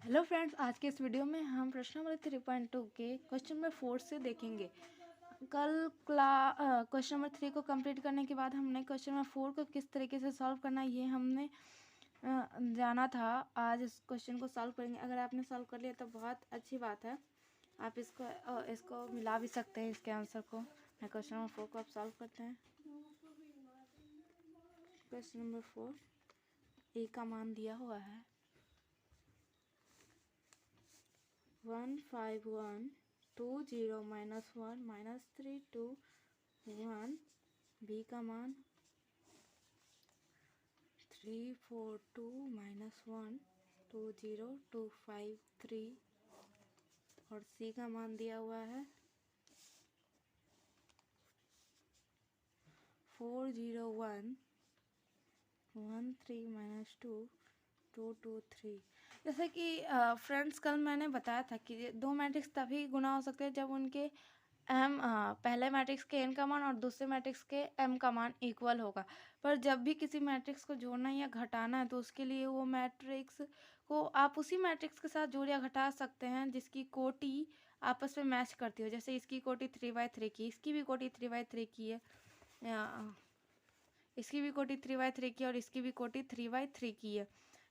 Hello friends, आज के इस वीडियो में हम प्रश्न नंबर 3.2 के क्वेश्चन नंबर 4 से देखेंगे। कल क्वेश्चन नंबर 3 को कंप्लीट करने के बाद हमने क्वेश्चन नंबर 4 को किस तरीके से सॉल्व करना है ये हमने जाना था। आज इस क्वेश्चन को सॉल्व करेंगे। अगर आपने सॉल्व कर लिया तो बहुत अच्छी बात है। आप इसको मिला भी सकते हैं इसके आंसर को। क्वेश्चन नंबर 4 को आप सॉल्व करते हैं। क्वेश्चन नंबर 4 ए का मान दिया हुआ है 15120 -1 -321। बी का मान 342 -1 20253 और सी का मान दिया हुआ है 401 13 -2 223। जैसे कि फ्रेंड्स, कल मैंने बताया था कि दो मैट्रिक्स तभी गुना हो सकते हैं जब उनके पहले मैट्रिक्स के n का मान और दूसरे मैट्रिक्स के m का मान इक्वल होगा। पर जब भी किसी मैट्रिक्स को जोड़ना या घटाना है तो उसके लिए वो मैट्रिक्स को आप उसी मैट्रिक्स के साथ जोड़ या घटा सकते हैं जिसकी कोटि आपस में मैच करती हो। जैसे इसकी कोटि 3/3 की, इसकी भी कोटि 3/3 की है, इसकी भी कोटि 3/3 की और इसकी भी कोटि 3/3 की है।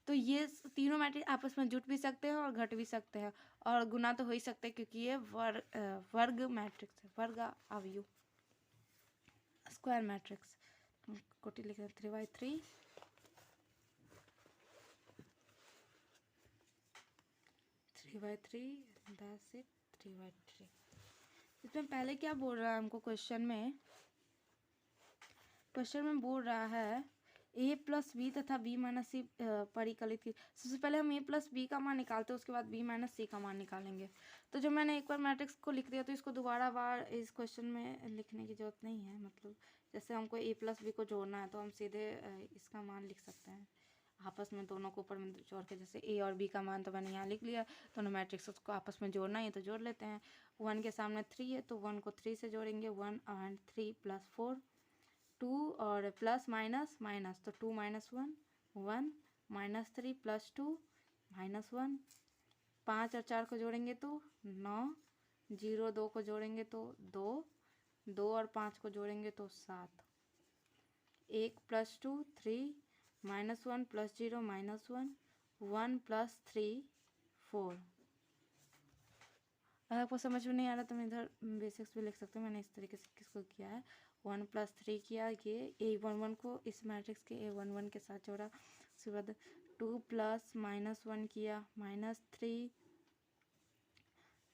तो ये तीनों मैट्रिक्स आपस में जुट भी सकते हैं और घट भी सकते हैं और गुना तो हो ही सकते हैं क्योंकि ये वर्ग मैट्रिक्स है, वर्ग अवयव, स्क्वायर मैट्रिक्स। कोटि लिख रहे 3/3 3/3 दैट्स इट 3/3। इसमें पहले क्या बोल रहा है हमको क्वेश्चन में बोल रहा है a प्लस बी तथा b माइनस सी परिकलित की। सबसे पहले हम a प्लस बी का मान निकालते हैं, उसके बाद b माइनस सी का मान निकालेंगे। तो जब मैंने एक बार मैट्रिक्स को लिख दिया तो इसको दोबारा बार इस क्वेश्चन में लिखने की जरूरत नहीं है। मतलब जैसे हमको a प्लस बी को जोड़ना है तो हम सीधे इसका मान लिख सकते हैं आपस में, दोनों को ऊपर में जोड़ के। जैसे a और b का मान तो मैंने यहाँ लिख लिया, दोनों मैट्रिक्स को आपस में जोड़ना है तो जोड़ लेते हैं। 1 के सामने 3 है तो 1 को 3 से जोड़ेंगे, 1 और 3 + 4 2 और प्लस माइनस माइनस तो 2 - 1 1 -3 + 2 -1 5 और 4 को जोड़ेंगे तो 9 0 2 को जोड़ेंगे तो 2 2 और 5 को जोड़ेंगे तो 7 1 + 2 3 -1 + 0 -1 1 + 3 4। अगर आपको समझ में नहीं आ रहा तो मैं इधर बेसिक्स भी लिख सकते हूँ। मैंने इस तरीके से किसको किया है, 1 + 3 किया, ये a11 को इस मैट्रिक्स के a11 के साथ जोड़ा। उसके बाद 2 + -1 किया, -3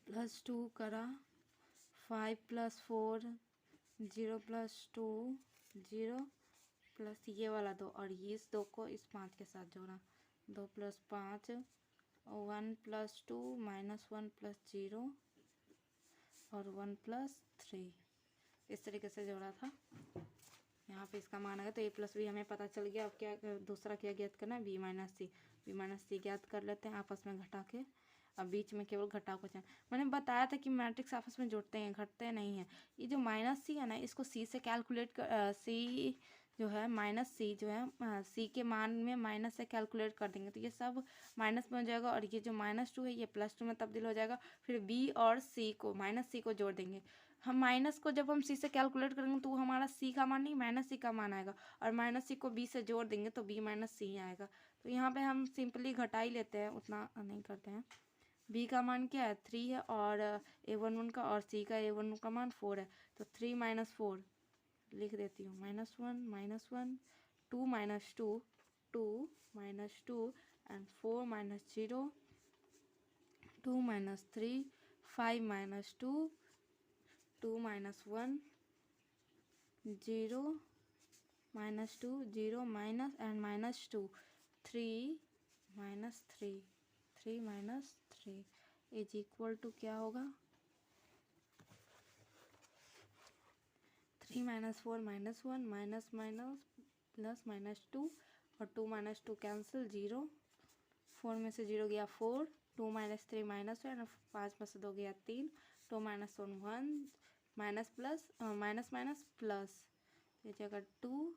+ 2 करा, 5 + 4 0 + 2 0 प्लस ये वाला 2 और ये इस 2 को इस 5 के साथ जोड़ा, 2 + 5 1 + 2 -1 + 0 और 1 + 3 इस तरीके से जोड़ा था। यहाँ पे इसका मान आएगा तो a प्लस बी हमें पता चल गया। अब क्या दूसरा क्या ज्ञात करना है, b माइनस सी ज्ञात कर लेते हैं आपस में घटा के। अब बीच में केवल घटाव को चाहिए। मैंने बताया था कि मैट्रिक्स आपस में जुड़ते हैं, घटते नहीं हैं। ये जो माइनस सी है ना, इसको सी से कैलकुलेट कर, सी जो है माइनस सी जो है सी के मान में माइनस से कैलकुलेट कर देंगे तो ये सब माइनस में हो जाएगा और ये जो -2 है ये +2 में तब्दील हो जाएगा। फिर बी और सी को -सी को जोड़ देंगे। हम माइनस को जब हम सी से कैलकुलेट करेंगे तो हमारा सी का मान नहीं -सी का मान आएगा और -सी को बी से जोड़ देंगे तो b - सी आएगा। तो यहाँ पे हम सिंपली घटा ही लेते हैं, उतना नहीं करते हैं। b का मान क्या है, 3 है और a11 का और c का a11 का मान 4 है तो 3 - 4 लिख देती हूँ, -1 -1 2 - 2 2 - 2 and 4 - 0 2 - 3 5 - 2 2 - 1 0 -2 0 minus and -2 3 -3 3 - 3 is equal to क्या होगा, 3 - 4 -1 माइनस माइनस प्लस -2 और 2 - 2 कैंसिल 0, 4 में से 0 गया 4, 2 - 3 -1 और 5 में से 2 गया 3, 2 - 1 1 minus plus minus minus plus ये जगह 2।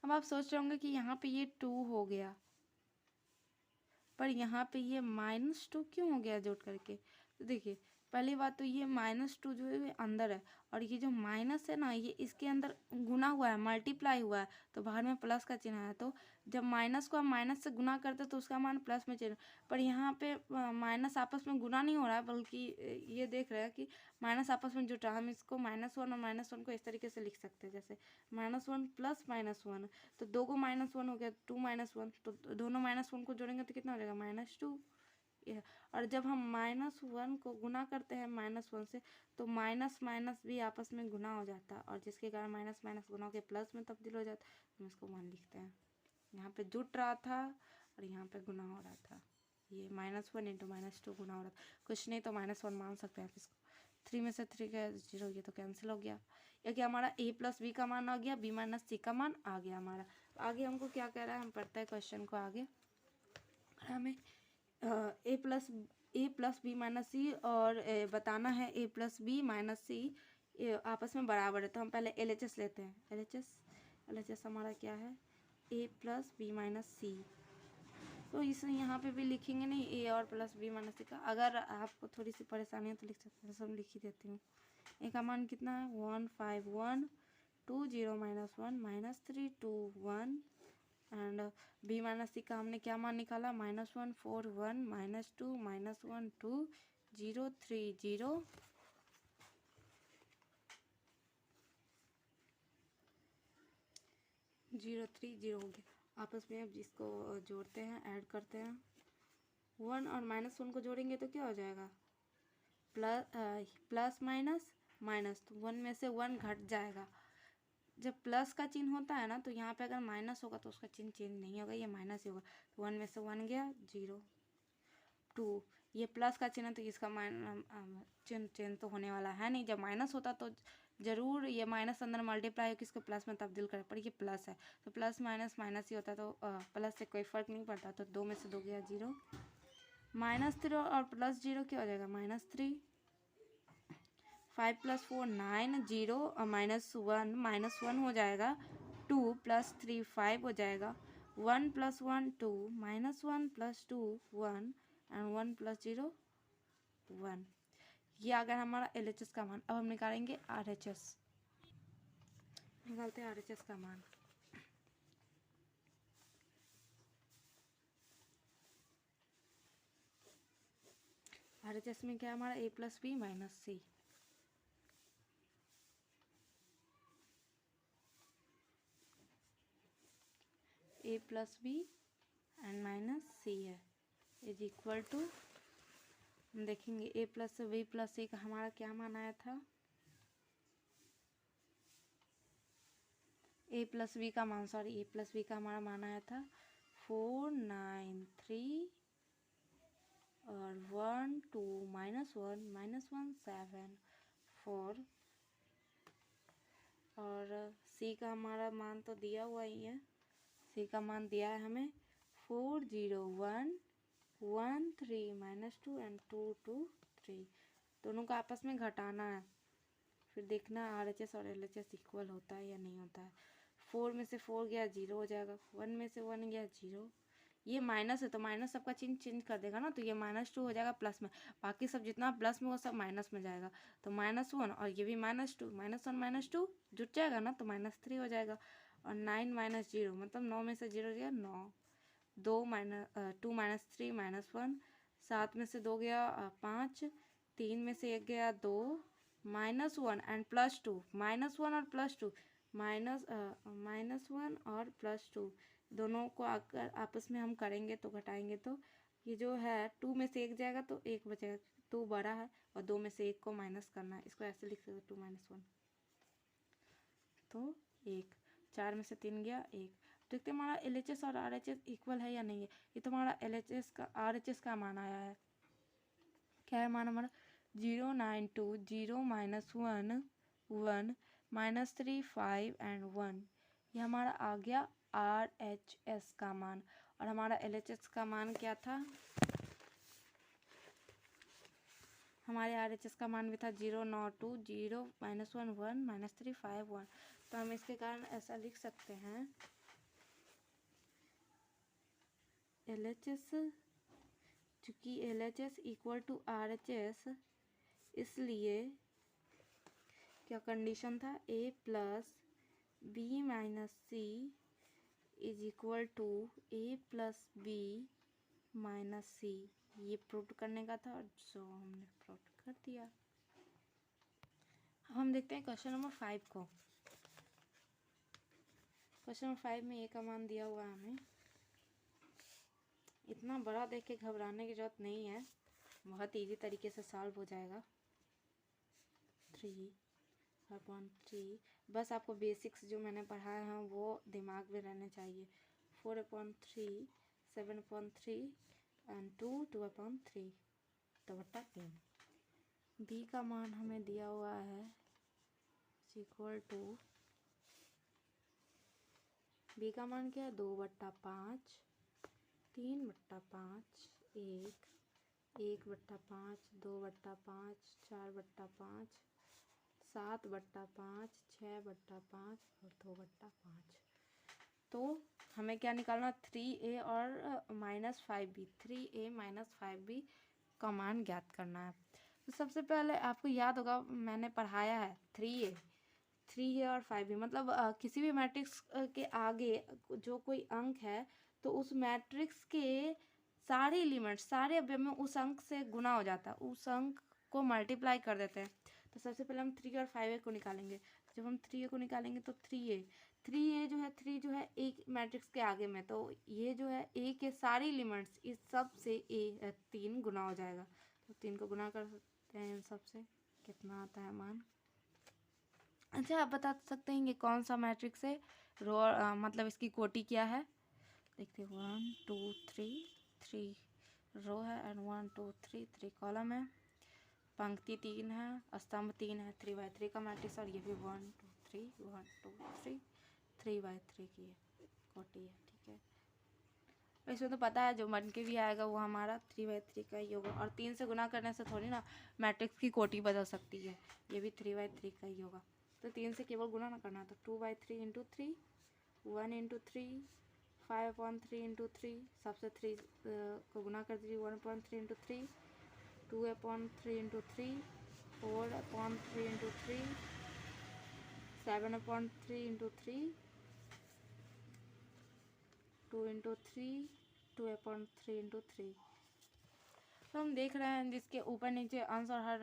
अब आप सोच रहे होंगे कि यहाँ पे ये 2 हो गया, पर यहाँ पे ये -2 क्यों हो गया जोड़ करके? तो देखिए पहली बात तो ये -2 जो है अंदर है, और ये जो माइनस है ना ये इसके अंदर गुना हुआ है, मल्टीप्लाई हुआ है, तो बाहर में प्लस का चिन्ह है। तो जब माइनस को हम माइनस से गुना करते हैं तो उसका मान प्लस में चेंज, पर यहाँ पे माइनस आपस में गुना नहीं हो रहा है, बल्कि ये देख रहे हैं कि माइनस आपस में जुटा। हम इसको -1 और -1 को इस तरीके से लिख सकते हैं, जैसे -1 प्लस -1, तो दो को -1 हो गया, 2 -1, तो दोनों -1 को जोड़ेंगे तो कितना हो जाएगा -2। और जब हम -1 को गुना करते हैं -1 से, तो माइनस माइनस भी आपस में गुना हो जाता है, और जिसके कारण माइनस माइनस गुना होकर प्लस में तब्दील हो जाता है। हम इसको 1 लिखते हैं। यहाँ पे जुट रहा था और यहाँ पे गुना हो रहा था, ये -1 इंटू -2 गुना हो रहा था। कुछ नहीं तो -1 मान सकते हैं आप इसको। 3 में से 3 गया 0, ये तो कैंसिल हो गया। या कि हमारा a प्लस बी का मान आ गया, b माइनस सी का मान आ गया हमारा। आगे हमको क्या कह रहा है, हम पढ़ते हैं क्वेश्चन को आगे। हमें ए प्लस बी माइनस सी और बताना है a प्लस बी माइनस सी आपस में बराबर है। तो हम पहले LHS लेते हैं। LHS हमारा क्या है, a प्लस बी माइनस सी। तो इस यहाँ पे भी लिखेंगे नहीं a और प्लस बी माइनस सी का। अगर आपको थोड़ी सी परेशानी है तो लिख सकते हैं, सब लिख ही देती हूँ। a का मान कितना है 1 5 1 2 0 -1 -3 2 1, एंड b माइनस सी का हमने क्या मान निकाला -1 4 1 -2 -1 2 0 3 0 0 3 0 हो गया। आपस में अब जिसको जोड़ते हैं, ऐड करते हैं, 1 और -1 को जोड़ेंगे तो क्या हो जाएगा, प्लस माइनस माइनस, तो 1 में से 1 घट जाएगा। जब प्लस का चिन्ह होता है ना, तो यहाँ पे अगर माइनस होगा तो उसका चिन्ह चेंज नहीं होगा, ये माइनस ही होगा। तो 1 में से 1 गया 0 2, ये प्लस का चिन्ह, तो इसका चिन्ह चेंज तो होने वाला है नहीं। जब माइनस होता तो जरूर ये माइनस अंदर मल्टीप्लाई होकर इसको प्लस में तब्दील करे, पर ये प्लस है तो प्लस माइनस माइनस ही होता है, तो प्लस से कोई फर्क नहीं पड़ता। तो 2 में से 2 गया 0, -3 और प्लस 0 क्या हो जाएगा -3, 5 + 4 9 0 और -1 हो जाएगा 2 + 3 5 हो जाएगा 1 + 1 2 -1 + 2 1 एंड 1 + 0 1। ये अगर हमारा LHS का मान। अब हम निकालेंगे RHS। निकालते हैं RHS का मान। RHS में क्या है हमारा a + b - c। a + b and -c है इज इक्वल टू, हम देखेंगे a + b + c का हमारा क्या मान आया था, a + b का मान, सॉरी a + b का हमारा मान आया था 4 9 3 और 1 2 -1 7 4, और c का हमारा मान तो दिया हुआ ही है। c का मान दिया है हमें 4 0 1 1 3 -2 एंड 2 2 3। दोनों को आपस में घटाना है, फिर देखना RHS और LHS इक्वल होता है या नहीं होता है। 4 में से 4 गया 0 हो जाएगा, 1 में से 1 गया 0। ये माइनस है तो माइनस सबका चिन्ह चेंज कर देगा ना, तो ये -2 हो जाएगा प्लस में, बाकी सब जितना प्लस में वो सब माइनस में जाएगा। तो -1 और ये भी -2 -1 -2 जुट जाएगा ना, तो -3 हो जाएगा। और 9 - 0 मतलब 9 में से 0 गया 9, 2 -3 -1, 7 में से 2 गया 5, 3 में से 1 गया 2, -1 एंड +2, -1 और +2, -1 और +2 दोनों को अगर आपस में हम करेंगे तो घटाएंगे तो ये जो है 2 में से 1 जाएगा तो 1 बचेगा, 2 बड़ा है और 2 में से 1 को माइनस करना है। इसको ऐसे लिख सकते 2 - 1 तो 1, 4 में से 3 गया 1। देखते हैं हमारा LHS और RHS इक्वल है या नहीं है। ये तो हमारा LHS का RHS का मान आया है, क्या है मान हमारा 0 9 2 0 -1 1 -3 5 एंड 1। ये हमारा आ गया RHS का मान। और हमारा LHS का मान क्या था, हमारे RHS का मान भी था 0 9 2 0 -1 1 -3 5 1। तो हम इसके कारण ऐसा लिख सकते हैं LHS चूँकि LHS इक्वल टू RHS, इसलिए क्या कंडीशन था, A plus B minus C is equal to A plus B minus C। ये प्रूव करने का था, जो हमने प्रूव कर दिया। अब हम देखते हैं क्वेश्चन नंबर 5 को। क्वेश्चन नंबर 5 में A का मान दिया हुआ है हमें। इतना बड़ा देख के घबराने की जरूरत नहीं है, बहुत इजी तरीके से सॉल्व हो जाएगा। 3/3, बस आपको बेसिक्स जो मैंने पढ़ाया है वो दिमाग में रहने चाहिए। 4/3, 7/3 एंड 2/3, तो बट्टा 3। बी का मान हमें दिया हुआ है इक्वल टू, बी का मान क्या है, 2/5, 3/5, 1/5, 2/5, 4/5, 7/5, 6/5 और 2/5। तो हमें क्या निकालना, 3A और -5B, 3A - 5B का मान ज्ञात करना है। तो सबसे पहले आपको याद होगा मैंने पढ़ाया है 3A और 5B, मतलब किसी भी मैट्रिक्स के आगे जो कोई अंक है तो उस मैट्रिक्स के सारे एलिमेंट, सारे अवयव में उस अंक से गुना हो जाता है, उस अंक को मल्टीप्लाई कर देते हैं। तो सबसे पहले हम 3 और 5A को निकालेंगे। जब हम 3A को निकालेंगे तो 3A जो है, 3 जो है एक मैट्रिक्स के आगे में, तो ये जो है A के सारे एलिमेंट्स, इस सब से 3 गुना हो जाएगा। तो 3 को गुना कर सकते हैं इन सब से, कितना आता है मान। अच्छा, आप बता सकते हैं ये कौन सा मैट्रिक्स है, रो मतलब इसकी कोटि क्या है। देखते हैं, 1 2 3 रो है एंड 1 2 3 कॉलम है, पंक्ति 3 है, स्तंभ 3 है, 3/3 का मैट्रिक्स। और ये भी 1 2 3 1 2 3 3/3 की है, कोटि है, ठीक है। इसमें तो पता है जो मन के भी आएगा वो हमारा 3/3 का ही होगा, और 3 से गुना करने से थोड़ी ना मैट्रिक्स की कोटि बदल सकती है, ये भी 3/3 का ही होगा। तो 3 से केवल गुना ना करना, तो 2/3 × 3, 1 × 3, 5/3 × 3, सबसे 3 को गुना कर दीजिए, 1/3 × 3, 2/3 × 3, 4/3 × 3, 7/3 × 3, 2 × 3, 2/3 × 3। तो हम देख रहे हैं जिसके ऊपर नीचे अंश और हर,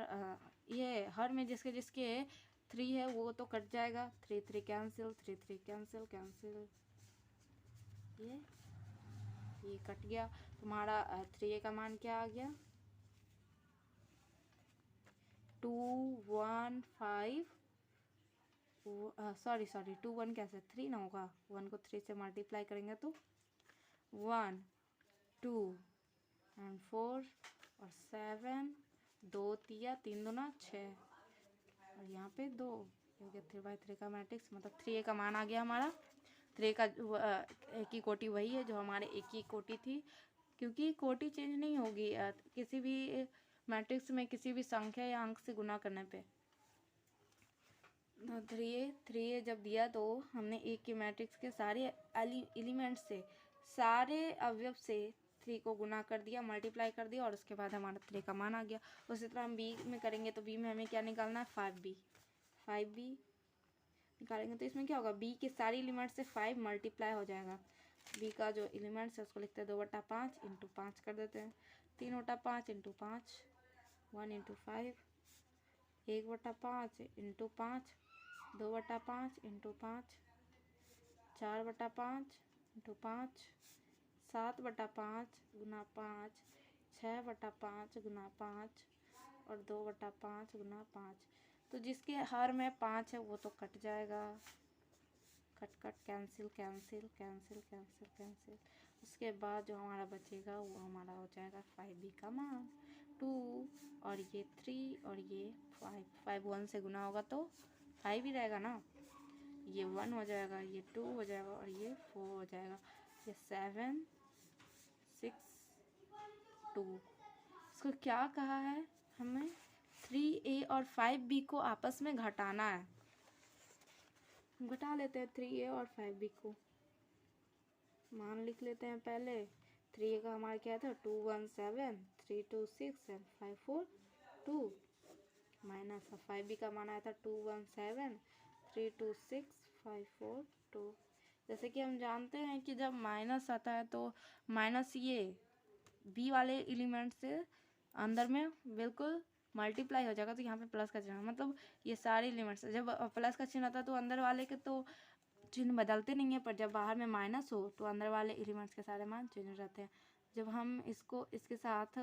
ये हर में जिसके जिसके 3 है वो तो कट जाएगा, 3 3 कैंसिल, 3 3 कैंसिल कैंसिल, ये कट गया। तुम्हारा 3A का मान क्या आ गया, 215, सॉरी 2 1 कैसे, 3 ना होगा, 1 को 3 से मल्टीप्लाई करेंगे तो 1 2 एंड 4 और 7, 2 3 3 2 6, और यहाँ पे 2, हो गया 3/3 का मैट्रिक्स, मतलब 3A का मान आ गया हमारा। 3A का एक ही कोटि वही है जो हमारे एक ही कोटि थी, क्योंकि कोटि चेंज नहीं होगी किसी भी मैट्रिक्स में किसी भी संख्या या अंक से गुना करने पे। 3A जब दिया तो हमने एक के मैट्रिक्स के सारे एलिमेंट से, सारे अवयव से 3 को गुना कर दिया, मल्टीप्लाई कर दिया, और उसके बाद हमारा 3 का मान आ गया। उसी तरह हम B में करेंगे तो B में हमें क्या निकालना है, 5B निकालेंगे तो इसमें क्या होगा, B के सारे एलिमेंट से 5 मल्टीप्लाई हो जाएगा। B का जो एलिमेंट्स है उसको लिखते हैं 2/5 × 5 कर देते हैं, 3/5 × 5, 1 × 5, 1/5 × 5, 2/5 × 5, 4/5 × 5, 7/5 × 5, 6/5 × 5 और 2/5 × 5। तो जिसके हर में 5 है वो तो कट जाएगा, cut cancel cancel cancel cancel cancel. उसके बाद जो हमारा बचेगा वो हमारा हो जाएगा 5B का मान 2, और ये 3 और ये 5 1 से गुना होगा तो 5 ही रहेगा ना, ये 1 हो जाएगा, ये 2 हो जाएगा और ये 4 हो जाएगा, ये 7 6 2। इसको क्या कहा है, हमें 3A और 5B को आपस में घटाना है। घटा लेते हैं 3A और 5B को, मान लिख लेते हैं पहले, 3 का हमारा क्या था 2 1 7 3 2 6 एंड 5 4 2 माइनस 5b का मान आया था 2 1 7 3 2 6 5 4 2। जैसे कि हम जानते हैं कि जब माइनस आता है तो माइनस ये बी वाले एलिमेंट से अंदर में बिल्कुल मल्टीप्लाई हो जाएगा, तो यहाँ पे प्लस का चिन्ह, मतलब ये सारे एलिमेंट्स जब प्लस का चिन्ह आता है तो अंदर वाले के तो चिन्ह बदलते नहीं है, पर जब बाहर में माइनस हो तो अंदर वाले एलिमेंट्स के सारे मान चेंज हो जाते हैं। जब हम इसको इसके साथ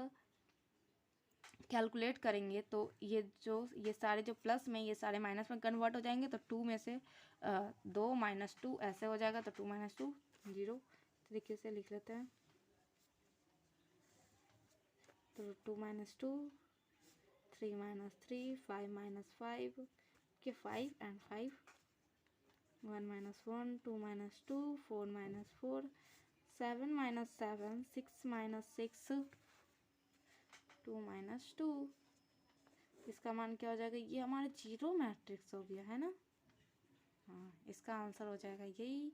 कैलकुलेट करेंगे तो ये सारे जो प्लस में ये सारे माइनस में कन्वर्ट हो जाएंगे, तो 2 में से 2 माइनस 2 ऐसे हो जाएगा, तो 2 माइनस 2 0 तरीके से लिख लेते हैं। तो 2 माइनस 2 3 माइनस 3 5 माइनस 5 के 5 and 5 1 minus 1 2 minus 2 4 minus 4 7 minus 7 6 minus 6 2 minus 2। इसका मान क्या हो जाएगा, ये हमारा जीरो मैट्रिक्स हो गया है ना। हाँ, इसका आंसर हो जाएगा यही,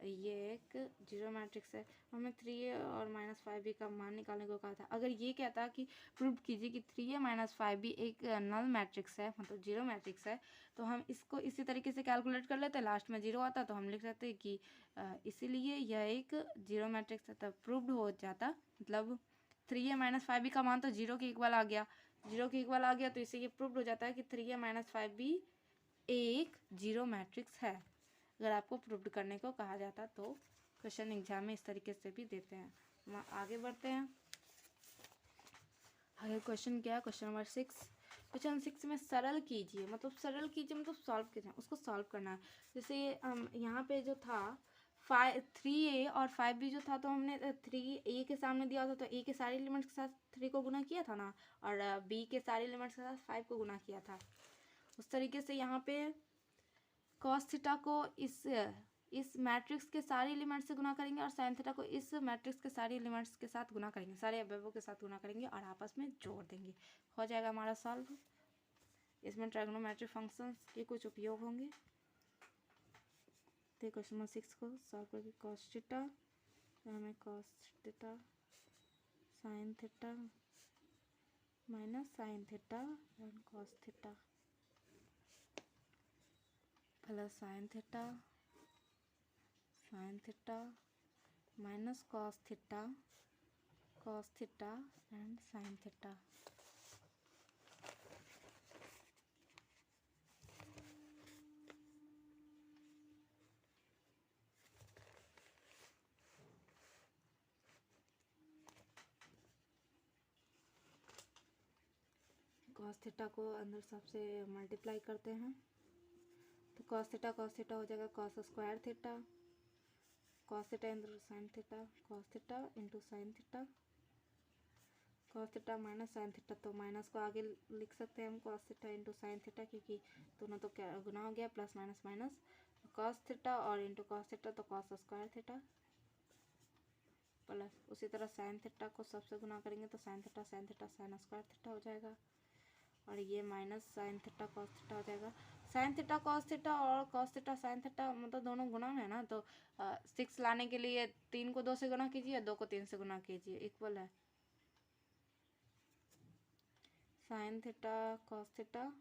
ये एक जीरो मैट्रिक्स है। हमें 3a और -5b का मान निकालने को कहा था। अगर ये कहता कि प्रूव कीजिए कि 3a - 5b एक नल मैट्रिक्स है, मतलब जीरो मैट्रिक्स है, तो हम इसको इसी तरीके से कैलकुलेट कर लेते, लास्ट में जीरो आता तो हम लिख सकते कि इसीलिए यह एक जीरो मैट्रिक्स है, तब प्रूव्ड हो जाता। मतलब 3a - 5b का मान तो जीरो के इक्वल आ गया, जीरो के इक्वल आ गया, तो इससे ये प्रूव्ड हो जाता है कि 3a - 5b एक जीरो मैट्रिक्स है। अगर आपको प्रूव्ड करने को कहा जाता तो क्वेश्चन एग्जाम में इस तरीके से भी देते हैं। हम आगे बढ़ते हैं। आगे क्वेश्चन क्या है, क्वेश्चन नंबर 6। क्वेश्चन 6 में सरल कीजिए, मतलब सरल कीजिए मतलब सॉल्व कीजिए, उसको सॉल्व करना है। जैसे यहाँ पे जो था 3a और 5b जो था, तो हमने 3a के सामने दिया था तो a के सारे एलिमेंट्स के साथ 3 को गुना किया था ना, और b के सारे एलिमेंट्स के साथ 5 को गुना किया था। उस तरीके से यहाँ पे कॉस थीटा को इस मैट्रिक्स के सारे एलिमेंट्स से गुना करेंगे और साइन थीटा को इस मैट्रिक्स के सारे एलिमेंट्स के साथ गुना करेंगे, सारे अवयवों के साथ गुना करेंगे और आपस में जोड़ देंगे, हो जाएगा हमारा सॉल्व। इसमें ट्रायगोनोमेट्रिक फंक्शंस के कुछ उपयोग होंगे। तो क्वेश्चन नंबर 6 को सॉल्व करके कॉस थीटा, हमें cos theta sine theta minus sine theta and cos theta plus sine theta minus cos theta and sine theta. Cos theta को अंदर सबसे मल्टीप्लाई करते हैं, तो कॉस थीटा हो जाएगा cos square theta, cos theta into sine theta, cos theta into sine theta, cos theta minus sine theta, तो minus को आगे लिख सकते हैं हम cos theta into sine theta, क्योंकि दोनों तो क्या गुना हो गया, plus minus minus, cos theta और इंटू कॉस थीटा तो कॉस स्क्वायर थीटा, प्लस उसी तरह साइन थीटा को सबसे गुना करेंगे तो sine theta sine square theta हो जाएगा, और ये minus sine theta cos theta हो जाएगा। साइन थीटा कॉस थीटा और कॉस थीटा साइन थीटा मतलब दोनों गुना है ना, तो 6 लाने के लिए 3 को 2 से गुना कीजिए, 2 को 3 से गुना कीजिए, इक्वल है साइन थीटा कॉस थीटा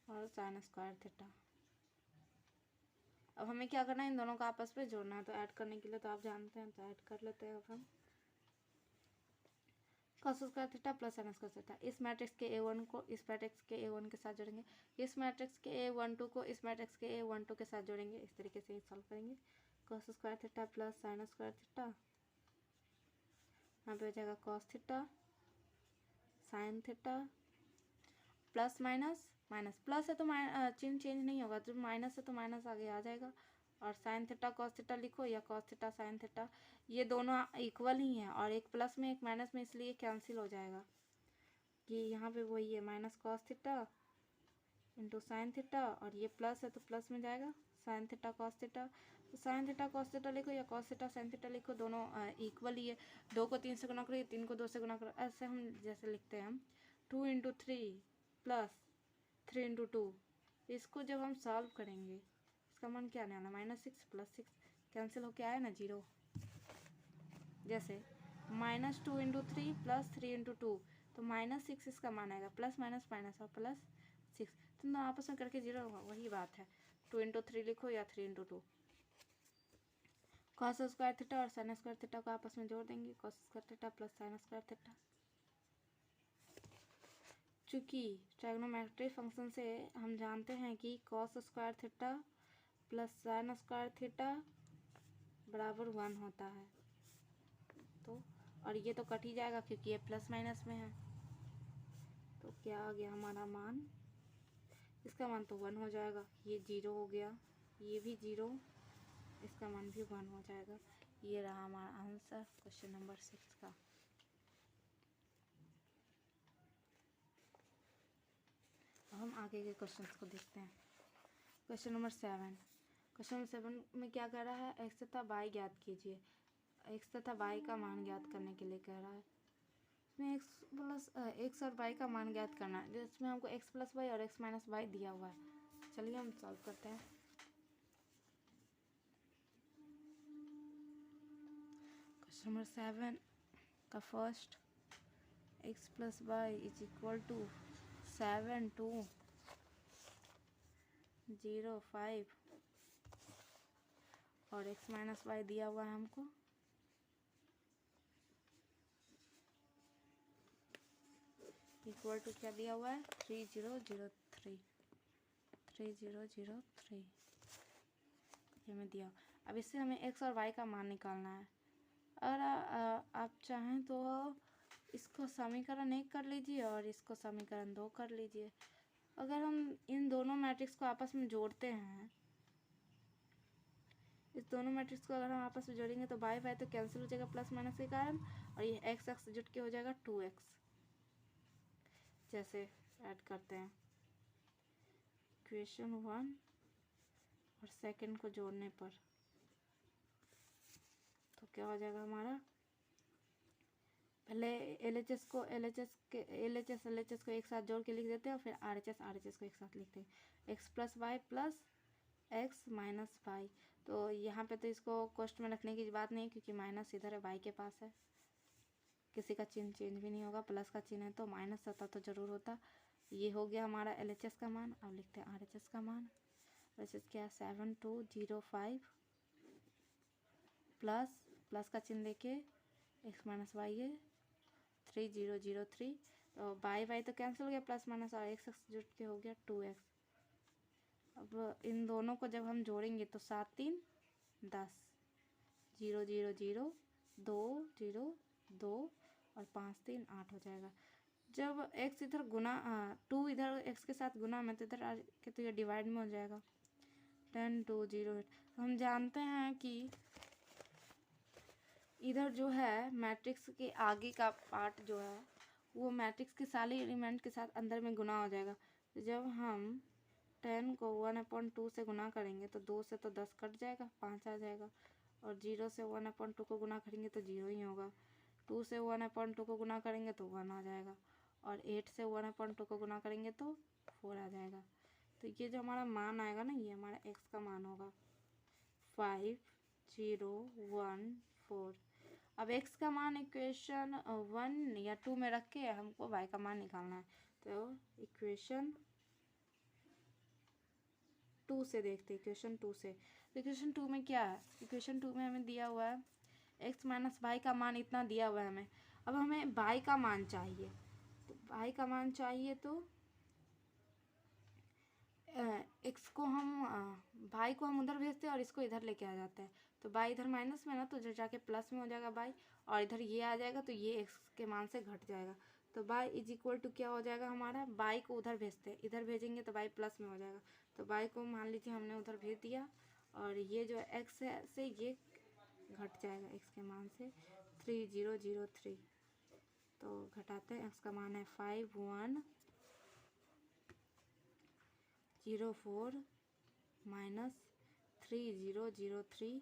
और साइन स्क्वायर थीटा। अब हमें क्या करना है, इन दोनों को आपस में जोड़ना है, तो ऐड करने के लिए तो आप जानते हैं, तो ऐड कर लेते हैं अब हम। Cos square theta plus sine square theta, इस मैट्रिक्स के A1 को इस मैट्रिक्स के A1 के साथ जोड़ेंगे, इस मैट्रिक्स के A12 को इस मैट्रिक्स के A12 के साथ जोड़ेंगे, इस तरीके से सॉल्व करेंगे। Cos square theta plus sine square theta, यहाँ पे हो जाएगा cos theta sine theta, plus minus minus, plus है तो चिन्ह चेंज नहीं होगा, जो माइनस है तो माइनस आगे आ जाएगा, और साइन थीटा कॉस थीटा लिखो या कॉस थीटा साइन थीटा, ये दोनों इक्वल ही हैं, और एक प्लस में एक माइनस में, इसलिए कैंसिल हो जाएगा। ये यहाँ पे वही है minus cos theta into sine theta, और ये प्लस है तो प्लस में जाएगा साइन थीटा कॉस थीटा, तो साइन थीटा कॉस थीटा लिखो या कॉस थीटा साइन थीटा लिखो, दोनों इक्वल ही है। 2 को 3 से गुना करो, 3 को 2 से गुना करो, ऐसे हम जैसे लिखते हैं हम 2 इंटू 3 प्लस 3 इंटू 2। इसको जब हम सॉल्व करेंगे इसका मान क्या आने वाला, -6 + 6 कैंसिल होके आया ना 0। जैसे -2 × 3 + 3 × 2, तो -6 इसका मान आएगा, प्लस माइनस माइनस और +6, तो ना आपस में करके 0 होगा, वही बात है। 2 × 3 लिखो या 3 × 2। cos स्क्वायर थीटा और sin स्क्वायर थीटा को आपस में जोड़ देंगे, cos square theta plus sin square theta. चूँकि ट्राइगोनोमेट्रिक फंक्शन से हम जानते हैं कि cos square theta plus sin square theta बराबर 1 होता है, तो और ये तो कट ही जाएगा क्योंकि ये प्लस माइनस में है। तो क्या आ गया हमारा मान, इसका मान तो 1 हो जाएगा, ये 0 हो गया, ये भी 0, इसका मान भी 1 हो जाएगा। ये रहा हमारा आंसर क्वेश्चन नंबर 6 का। अब हम आगे के क्वेश्चंस को देखते हैं। Question number 7। क्वेश्चन नंबर 7 में क्या कह रहा है, x तथा y ज्ञात कीजिए। x तथा y का मान ज्ञात करने के लिए कह रहा है। इसमें x और y का मान ज्ञात करना है, जिसमें हमको x + y और x - y दिया हुआ है। चलिए हम सॉल्व करते हैं। क्वेश्चन नंबर 7 का फर्स्ट, x + y = 7 2 0 5 और x - y दिया हुआ है हमको। इक्वल टू क्या दिया हुआ है, 3003 ये में दिया। अब इससे हमें x और y का मान निकालना है। और आप चाहें तो इसको समीकरण 1 कर लीजिए और इसको समीकरण 2 कर लीजिए। अगर हम इन दोनों मैट्रिक्स को आपस में जोड़ते हैं, इस दोनों मैट्रिक्स को अगर हम आपस में जोड़ेंगे तो बाई बाई तो कैंसिल हो जाएगा प्लस माइनस के कारण, और ये एक्स एक्स जुट के हो जाएगा 2x। जैसे ऐड करते हैं इक्वेशन 1 और सेकंड को जोड़ने पर, तो क्या हो जाएगा हमारा, पहले LHS को एक साथ जोड़ के लिख देते हैं और फिर RHS को एक साथ लिखते हैं। x + y + x - y, तो यहाँ पे तो इसको कोष्ट में रखने की बात नहीं क्योंकि माइनस इधर है, y के पास है, किसी का चिन्ह चेंज भी नहीं होगा, प्लस का चिन्ह है तो माइनस होता तो ज़रूर होता। ये हो गया हमारा LHS का मान। अब लिखते हैं RHS का मान। RHS क्या है, 7205 प्लस का चिन्ह लेके x - y है 3003, तो बाई तो कैंसिल हो गया, प्लस माइनस और x जुट के हो गया 2x। अब इन दोनों को जब हम जोड़ेंगे तो 7 3 10 0 0 0 2 0 2 और 5 3 8 हो जाएगा। जब x इधर गुना 2 इधर x के साथ गुना में तो इधर आ के तो ये डिवाइड में हो जाएगा 10 2 0 8। तो हम जानते हैं कि इधर जो है मैट्रिक्स के आगे का पार्ट जो है वो मैट्रिक्स के सारे एलिमेंट के साथ अंदर में गुना हो जाएगा। तो जब हम 10 को 1/2 से गुना करेंगे तो 2 से तो 10 कट जाएगा, 5 आ जाएगा, और 0 से 1/2 को गुना करेंगे तो 0 ही होगा, 2 से 1/2 को गुना करेंगे तो 1 आ जाएगा, और 8 से 1/2 को गुना करेंगे तो 4 आ जाएगा। तो ये जो हमारा मान आएगा ना, ये हमारा x का मान होगा 5 0 1 4। अब x का मान इक्वेशन 1 या 2 में रख के हमको y का मान निकालना है। तो इक्वेशन 2 से देखते हैं, इक्वेशन 2 से। तो इक्वेशन 2 में क्या है, इक्वेशन 2 में हमें दिया हुआ है x - y का मान इतना दिया हुआ है हमें। अब हमें y का मान चाहिए, तो y का मान चाहिए तो x को हम y को हम उधर भेजते हैं और इसको इधर लेके आ जाते हैं। तो y इधर माइनस में ना, तो इधर जाके प्लस में हो जाएगा y, और इधर ये आ जाएगा तो ये x के मान से घट जाएगा। तो y = क्या हो जाएगा हमारा, y को उधर भेजते हैं, इधर भेजेंगे तो y प्लस में हो जाएगा। तो y को मान लीजिए हमने उधर भेज दिया, और ये जो x है से ये घट जाएगा x के मान से 3003। तो घटाते हैं, x का मान है 5104 - 3003।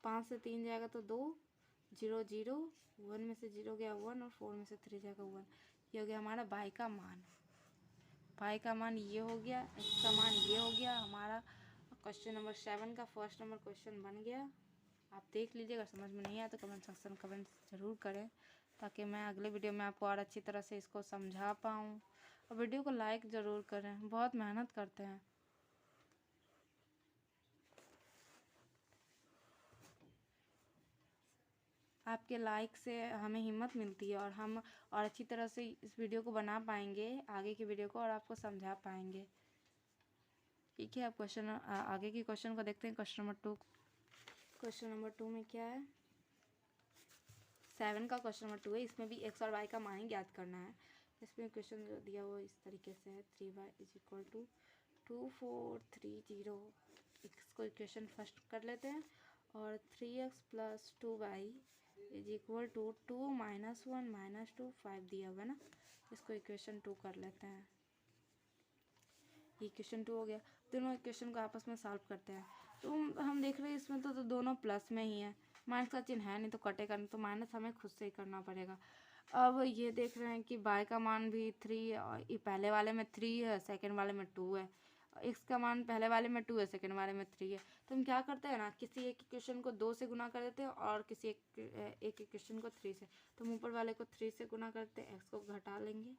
5 से 3 जाएगा तो 2 0 0 1 में से 0 गया 1 और 4 में से 3 जाएगा 1। ये हो गया हमारा y का मान। y का मान ये हो गया, x का मान ये हो गया हमारा क्वेश्चन नंबर 7 का फर्स्ट नंबर क्वेश्चन बन गया। आप देख लीजिएगा, समझ में नहीं आया तो कमेंट सेक्शन कमेंट ज़रूर करें, ताकि मैं अगले वीडियो में आपको और अच्छी तरह से इसको समझा पाऊँ। और वीडियो को लाइक ज़रूर करें, बहुत मेहनत करते हैं। आपके लाइक से हमें हिम्मत मिलती है और हम और अच्छी तरह से इस वीडियो को बना पाएंगे, आगे की वीडियो को, और आपको समझा पाएंगे। ठीक है, अब क्वेश्चन आगे की क्वेश्चन को देखते हैं। Question number 2। क्वेश्चन नंबर 2 में क्या है? 7 का क्वेश्चन नंबर 2 है। इसमें भी एक्स और वाई का मान ज्ञात करना है। इसमें क्वेश्चन जो दिया वो इस तरीके से है, 3y इज इक्वल टू 2430। इसको इक्वेशन फर्स्ट कर लेते हैं। और 3x plus 2y is equal to 2 - 1 - 2 5 दिया हुआ है ना। इसको इक्वेशन 2 कर लेते हैं। इक्वेशन 2 हो गया। दोनों इक्वेशन को आपस में सॉल्व करते हैं। तो हम देख रहे हैं इसमें तो दोनों प्लस में ही है, माइनस का चिन्ह है नहीं तो कटेगा नहीं, तो माइनस हमें खुद से ही करना पड़ेगा। अब ये देख रहे हैं कि बाय का मान भी 3, और पहले वाले में 3 है, सेकंड वाले में 2 है। एक्स का मान पहले वाले में 2 है, सेकंड वाले में 3 है। तो हम क्या करते हैं ना, किसी एक इक्वेशन को 2 से गुना कर देते हैं और किसी एक इक्वेशन को 3 से। तो हम ऊपर वाले को 3 से गुना करते हैं, एक्स को घटा लेंगे,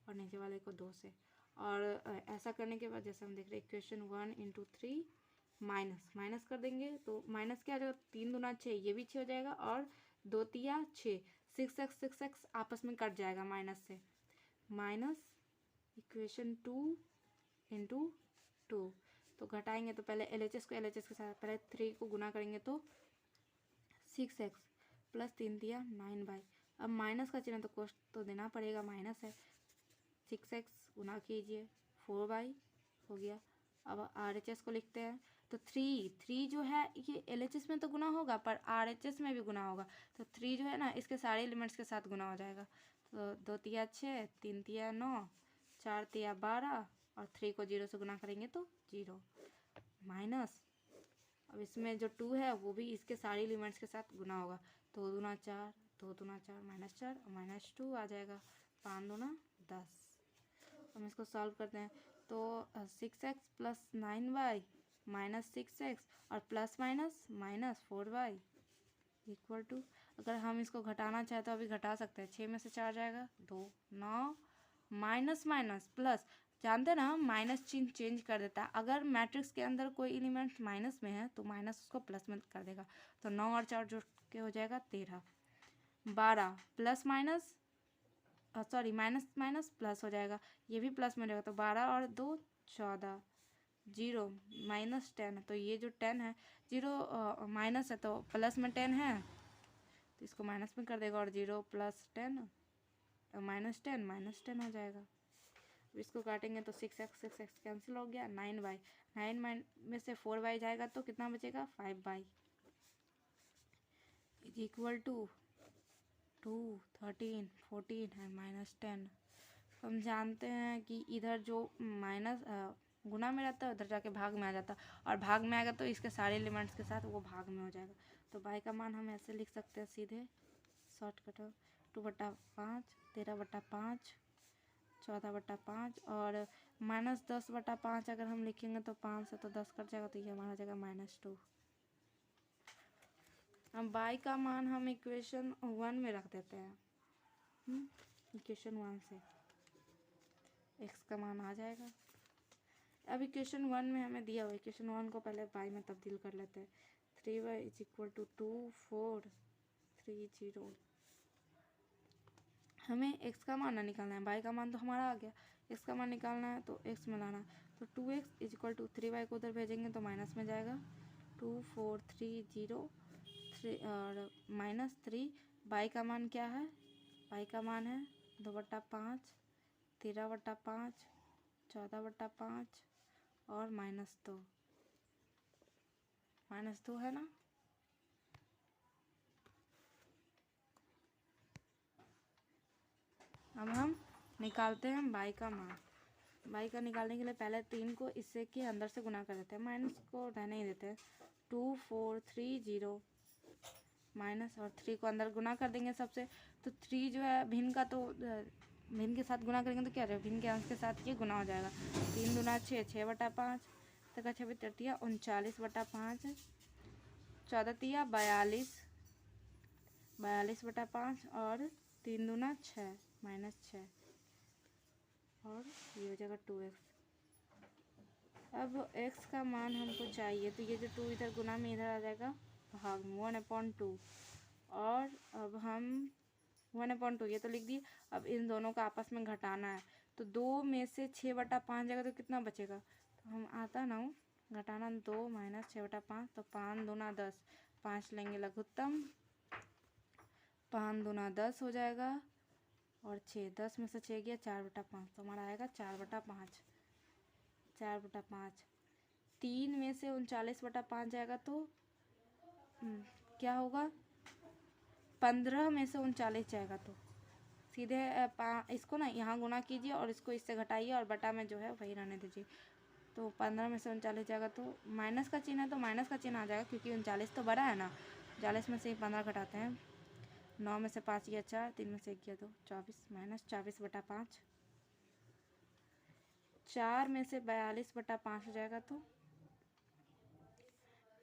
और नीचे वाले को 2 से। और ऐसा करने के बाद जैसे हम देख रहे हैं इक्वेशन 1 × 3 माइनस कर देंगे, तो माइनस क्या आ जाएगा, 3 दूना 6, ये भी 6 हो जाएगा, और 2 तिया 6, 6x आपस में कट जाएगा माइनस से। माइनस इक्वेशन 2 × 2, तो घटाएंगे तो पहले LHS को LHS के साथ, पहले 3 को गुना करेंगे तो 6x प्लस 3 तिया 9y। अब माइनस का चिन्ह तो कोष्ट तो देना पड़ेगा, माइनस है। 6x गुना कीजिए 4y हो गया। अब RHS को लिखते हैं, तो 3 जो है ये LHS में तो गुना होगा, पर RHS में भी गुना होगा। तो 3 जो है ना, इसके सारे एलिमेंट्स के साथ गुना हो जाएगा। तो 2 तिया 6, 3 तिया 9, 4 तिया 12, और 3 को 0 से गुना करेंगे तो 0। माइनस, अब इसमें जो 2 है वो भी इसके सारे एलिमेंट्स के साथ गुना होगा। 2 दूना 4, 2 दूना 4, -4 और -2 आ जाएगा। 5 दूना 10। हम इसको सॉल्व करते हैं, तो 6x plus 9y minus 6x और plus minus 4y equal to, अगर हम इसको घटाना चाहें तो अभी घटा सकते हैं। 6 में से 4 जाएगा 2, 9 माइनस प्लस, जानते हैं ना हम माइनस चिन्ह चेंज कर देता है। अगर मैट्रिक्स के अंदर कोई एलिमेंट माइनस में है तो माइनस उसको प्लस में कर देगा। तो 9 और 4 जोड़ के हो जाएगा 13। 12 plus minus sorry minus plus हो जाएगा, ये भी प्लस में हो जाएगा। तो 12 और 2 14, 0 -10, तो ये जो 10 है 0 माइनस है तो प्लस में 10 है, तो इसको माइनस में कर देगा, और 0 + 10 -10 हो जाएगा। इसको काटेंगे तो 6x कैंसिल हो गया। 9y 9 में से 4y जाएगा तो कितना बचेगा, 5y इज इक्वल टू 2, 13, 14 है -10। हम जानते हैं कि इधर जो माइनस गुना में रहता है उधर जाके भाग में आ जाता है, और भाग में आएगा तो इसके सारे एलिमेंट्स के साथ वो भाग में हो जाएगा। तो बाई का मान हम ऐसे लिख सकते हैं सीधे, शॉर्टकट 2/5, 13/5, 14/5, और -10/5 अगर हम लिखेंगे तो 5 से तो 10 कट जाएगा, तो ये हमारा हो जाएगा -2। अब बाई का मान हम इक्वेशन 1 में रख देते हैं। इक्वेशन 1 से एक्स का मान आ जाएगा। अब इक्वेशन 1 में हमें दिया हुआ इक्वेशन 1 को पहले बाई में तब्दील कर लेते हैं। 3y is equal to 2430। हमें x का मान ना निकालना है, बाई का मान तो हमारा आ गया। x का मान निकालना है तो x में लाना, तो 2x is equal to 3y को उधर भेजेंगे तो माइनस में जाएगा। 2430 और -3। बाई का मान क्या है, बाई का मान है 2/5, 13/5, 14/5 और -2 है ना। अब हम निकालते हैं बाई का मान। बाई का निकालने के लिए पहले 3 को इससे के अंदर से गुना कर देते हैं, माइनस को रहने ही देते हैं। 2430 माइनस और 3 को अंदर गुना कर देंगे सबसे, तो 3 जो है भिन्न का, तो भिन्न के साथ गुना करेंगे तो क्या रहेगा, भिन्न के अंश के साथ ये गुना हो जाएगा। 3 दूना 6, 6/5, तक 6 तटिया 39/5, 14 तिया 42, 42/5 और 3 दूना 6 -6 और ये हो जाएगा 2x। अब x का मान हमको चाहिए तो ये जो 2 इधर गुना में इधर आ जाएगा भाग 1/2 और अब हम 1/2 ये तो लिख दिए। अब इन दोनों का आपस में घटाना है तो 2 में से 6/5 जाएगा तो कितना बचेगा, तो हम आता ना घटाना 2 - 6/5 तो 5 दूना 10, 5 लेंगे लघुत्तम, 5 दूना 10 हो जाएगा और 6, 10 में से 6 गया 4/5 तो हमारा आएगा 4/5, 4/5। 3 में से 39/5 जाएगा तो क्या होगा, 15 में से 39 जाएगा तो सीधे इसको ना यहाँ गुना कीजिए और इसको इससे घटाइए और बटा में जो है वही रहने दीजिए। तो 15 में से 39 जाएगा तो माइनस का चिन्ह है तो माइनस का चिन्ह आ जाएगा क्योंकि 39 तो बड़ा है ना। 40 में से ही 15 घटाते हैं, 9 में से 5 गया 4, 3 में से 1 गया 2, 24 -24/5, 4 में से 42/5 हो जाएगा तो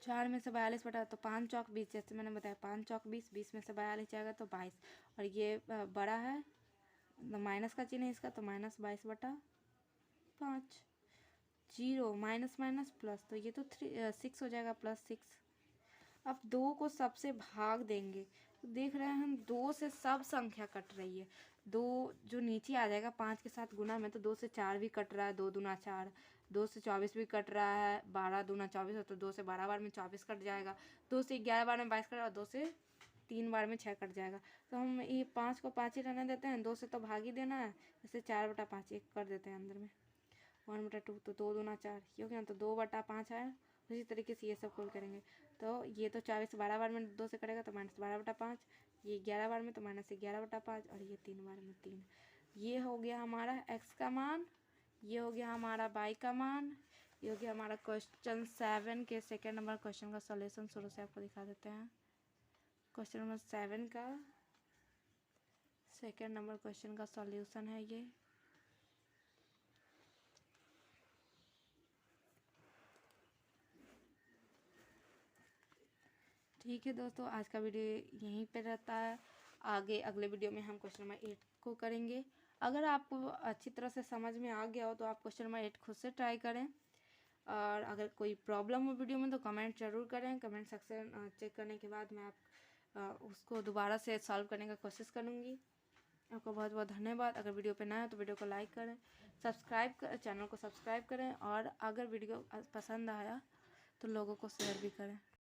4 में से 42 बटा तो 5 चौक 20, जैसे मैंने बताया 5 चौक 20, 20 में से 42 जाएगा तो 22 और ये बड़ा है तो माइनस का चिन्ह है इसका तो -22/5, 0 माइनस माइनस प्लस तो ये तो 6 हो जाएगा +6। अब 2 को सबसे भाग देंगे तो देख रहे हैं हम 2 से सब संख्या कट रही है। 2 जो नीचे आ जाएगा 5 के साथ गुना में तो 2 से 4 भी कट रहा है, 2 दूना 4, 2 से 24 भी कट रहा है, 12 दूना 24 हो तो 2 से 12 बार में 24 कट जाएगा, 2 से 11 बार में 22 कट और 2 से 3 बार में 6 कट जाएगा। तो हम ये 5 को 5 ही रहने देते हैं, 2 से तो भाग ही देना है, जैसे 4/5 1 कर देते हैं अंदर में 1/2 तो 2 दूना 4 ये हो गया तो 2/5 आया। उसी तरीके से ये सब कुल करेंगे तो ये तो 24 12 बार में 2 से करेगा तो -12/5, ये 11 बार में तो -11/5 और ये 3 बार में 3। ये हो गया हमारा x का मान, ये हो गया हमारा y का मान, ये हो गया हमारा क्वेश्चन 7 के सेकेंड नंबर क्वेश्चन का सॉल्यूशन। शुरू से आपको दिखा देते हैं क्वेश्चन नंबर 7 का सेकेंड नंबर क्वेश्चन का सॉल्यूशन है ये। ठीक है दोस्तों, आज का वीडियो यहीं पे रहता है। आगे अगले वीडियो में हम क्वेश्चन नंबर 8 को करेंगे। अगर आपको अच्छी तरह से समझ में आ गया हो तो आप क्वेश्चन नंबर 8 खुद से ट्राई करें और अगर कोई प्रॉब्लम हो वीडियो में तो कमेंट ज़रूर करें। कमेंट सेक्शन चेक करने के बाद मैं उसको दोबारा से सॉल्व करने का कोशिश करूँगी। आपका बहुत बहुत धन्यवाद। अगर वीडियो पे नया है तो वीडियो को लाइक करें, चैनल को सब्सक्राइब करें और अगर वीडियो पसंद आया तो लोगों को शेयर भी करें।